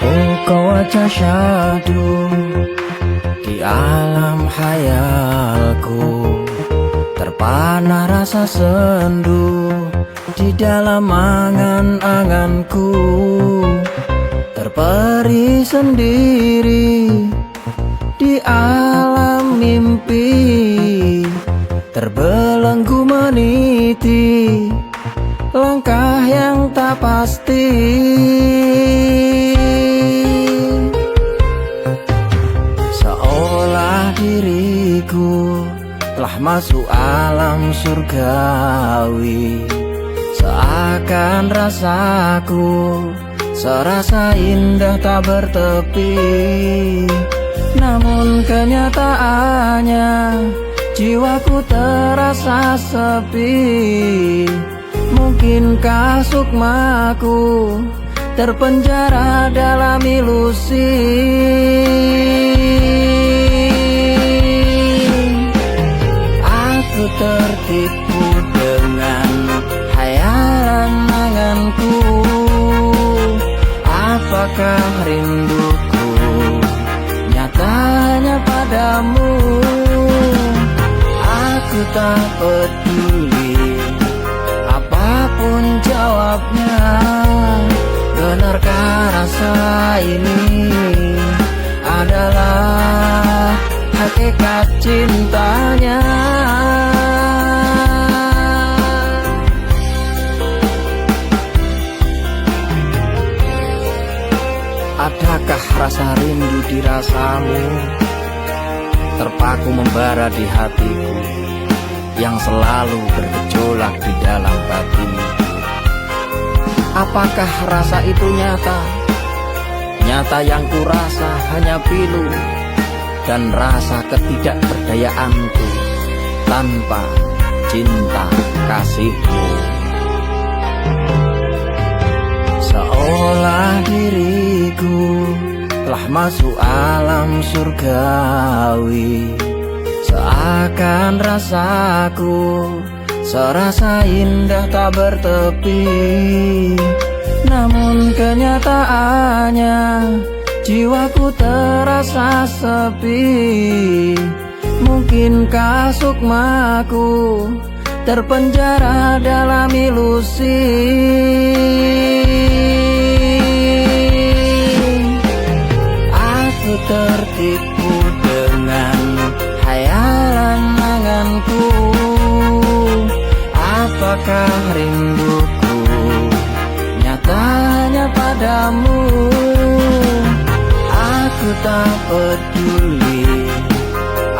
Oh, kau wajah syahdu di alam hayalku, terpana rasa sendu di dalam angan-anganku, terperi sendiri di alam mimpi, terbelenggu meniti langkah yang tak pasti. Seolah diriku telah masuk alam surgawi, seakan rasaku serasa indah tak bertepi. Namun kenyataannya jiwaku terasa sepi. Mungkinkah sukmaku terpenjara dalam ilusi? Aku tertipu dengan hayalan anganku. Apakah rinduku nyatanya padamu? Aku tak peduli apapun jawabnya. Benarkah rasa ini adalah hakikat cintanya? Adakah rasa rindu dirasamu? Terpaku membara di hatiku yang selalu bergejolak di dalam batinmu. Apakah rasa itu nyata? Nyata yang kurasa hanya pilu dan rasa ketidakberdayaanku tanpa cinta kasihmu. Seolah diriku telah masuk alam surgawi, seakan rasaku serasa indah tak bertepi. Namun kenyataannya jiwaku terasa sepi. Mungkinkah sukmaku terpenjara dalam ilusi? Aku tertipu dengan hayalan anganku. Apakah rinduku nyatanya padamu? Aku tak peduli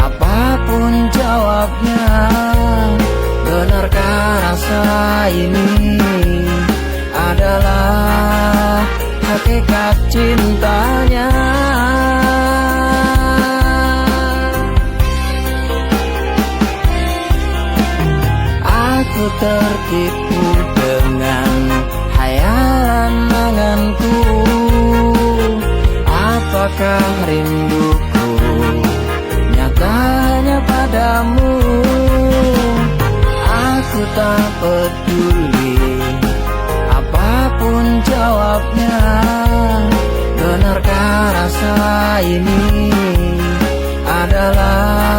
apapun jawabnya. Benarkah rasa ini adalah hakikat cintanya? Aku tertipu dengan hayalan anganku. Apakah rinduku nyatanya padamu? Aku tak peduli apapun jawabnya. Benarkah rasa ini adalah